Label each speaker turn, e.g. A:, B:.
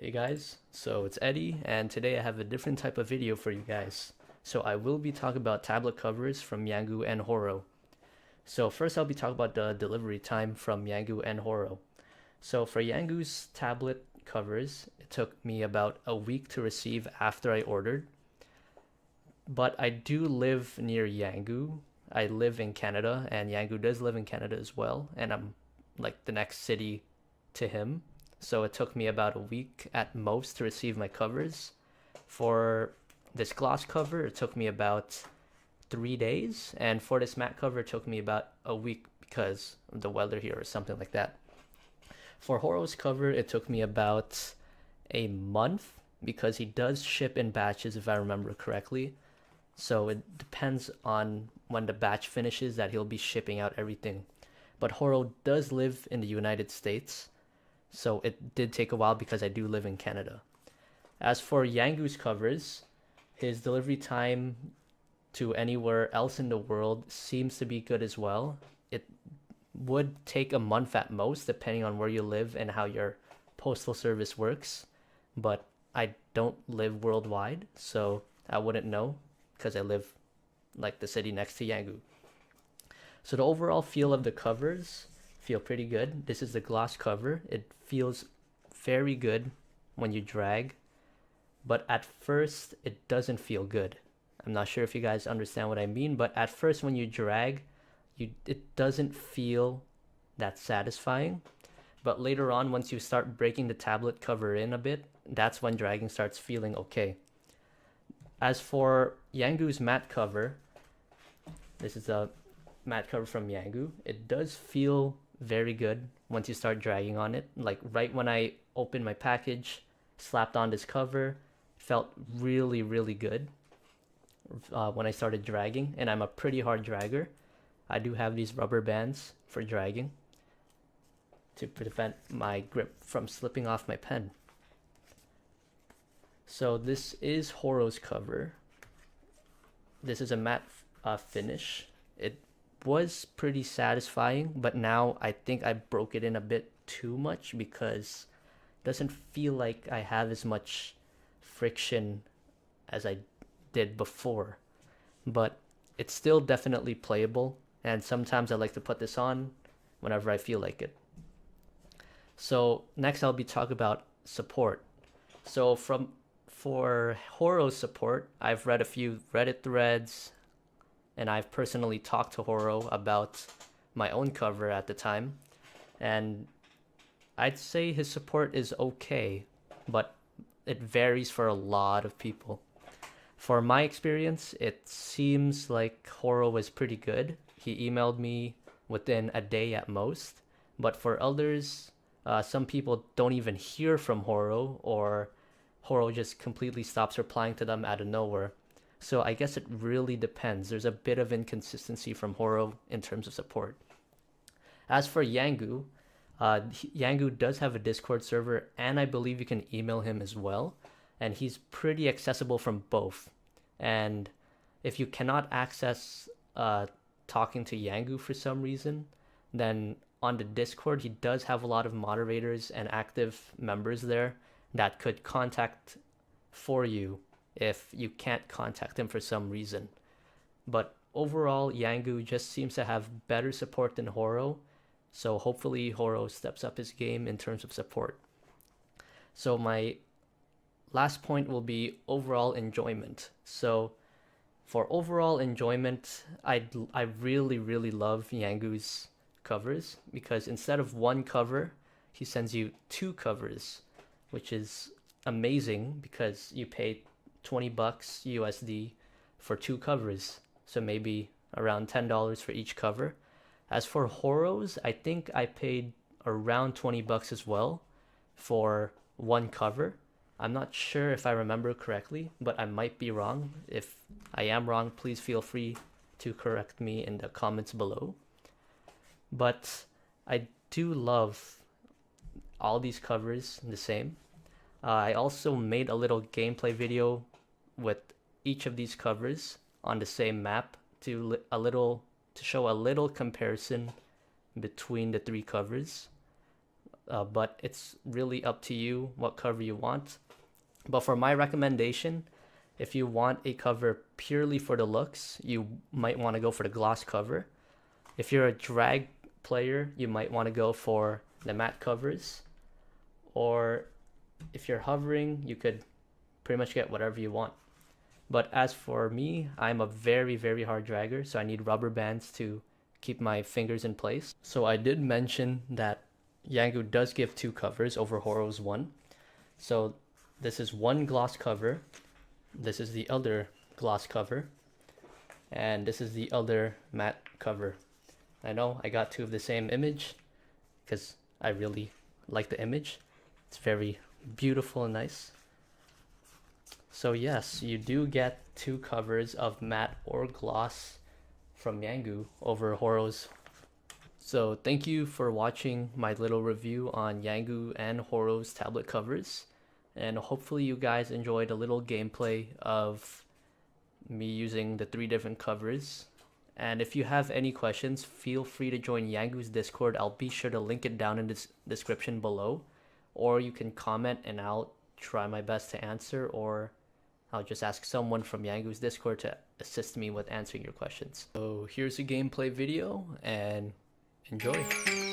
A: Hey guys, so it's Eddie, and today I have a different type of video for you guys. So I will be talking about tablet covers from Yangu and Horo. So first I'll be talking about the delivery time from Yangu and Horo. So for Yangu's tablet covers, it took me about a week to receive after I ordered. But I do live near Yangu. I live in Canada, and Yangu does live in Canada as well, and I'm like the next city to him. So it took me about a week at most to receive my covers. For this gloss cover, it took me about 3 days, and for this matte cover, it took me about a week because of the weather here or something like that. For Horo's cover, it took me about a month because he does ship in batches, if I remember correctly. So it depends on when the batch finishes that he'll be shipping out everything. But Horo does live in the United States, so it did take a while because I do live in Canada. As for Yangu's covers, his delivery time to anywhere else in the world seems to be good as well. It would take a month at most, depending on where you live and how your postal service works. But I don't live worldwide, so I wouldn't know because I live like the city next to Yangu. So the overall feel of the covers feel pretty good. This is the gloss cover. It feels very good when you drag, but at first it doesn't feel good. I'm not sure if you guys understand what I mean, but at first when you drag, it doesn't feel that satisfying. But later on, once you start breaking the tablet cover in a bit, that's when dragging starts feeling okay. As for Yangu's matte cover, this is a matte cover from Yangu. It does feel very good once you start dragging on it. Like right when I opened my package, slapped on this cover, felt really, really good when I started dragging. And I'm a pretty hard dragger. I do have these rubber bands for dragging to prevent my grip from slipping off my pen. So this is Horo's cover. This is a matte finish. It was pretty satisfying, but now I think I broke it in a bit too much because it doesn't feel like I have as much friction as I did before. But it's still definitely playable, and sometimes I like to put this on whenever I feel like it. So next I'll be talking about support. So for Horo's support, I've read a few Reddit threads, and I've personally talked to Horo about my own cover at the time, and I'd say his support is okay, but it varies for a lot of people. For my experience, it seems like Horo was pretty good. He emailed me within a day at most, but for others, some people don't even hear from Horo, or Horo just completely stops replying to them out of nowhere. So I guess it really depends. There's a bit of inconsistency from Horo in terms of support. As for Yangu, Yangu does have a Discord server, and I believe you can email him as well. And he's pretty accessible from both. And if you cannot access talking to Yangu for some reason, then on the Discord, he does have a lot of moderators and active members there that could contact for you if you can't contact him for some reason. But overall, Yangu just seems to have better support than Horo, so hopefully Horo steps up his game in terms of support. So my last point will be overall enjoyment. So for overall enjoyment, I really love Yangu's covers because instead of one cover, he sends you two covers, which is amazing because you pay $20 USD for two covers, so maybe around $10 for each cover. As for Horo's, I think I paid around $20 as well for one cover. I'm not sure if I remember correctly, but I might be wrong. If I am wrong, please feel free to correct me in the comments below. But I do love all these covers the same. I also made a little gameplay video with each of these covers on the same map to show a little comparison between the three covers. but it's really up to you what cover you want. But for my recommendation, if you want a cover purely for the looks, you might want to go for the gloss cover. If you're a drag player, you might want to go for the matte covers. Or if you're hovering, you could pretty much get whatever you want. But as for me, I'm a very, very hard dragger, so I need rubber bands to keep my fingers in place. So I did mention that Yangu does give 2 covers over Horo's 1. So this is one gloss cover, this is the other gloss cover, and this is the other matte cover. I know I got 2 of the same image because I really like the image. It's very beautiful and nice. So yes, you do get 2 covers of matte or gloss from Yangu over Horo's. So thank you for watching my little review on Yangu and Horo's tablet covers. And hopefully you guys enjoyed a little gameplay of me using the 3 different covers. And if you have any questions, feel free to join Yangu's Discord. I'll be sure to link it down in the description below. Or you can comment and I'll try my best to answer, or I'll just ask someone from Yangu's Discord to assist me with answering your questions. So here's a gameplay video and enjoy.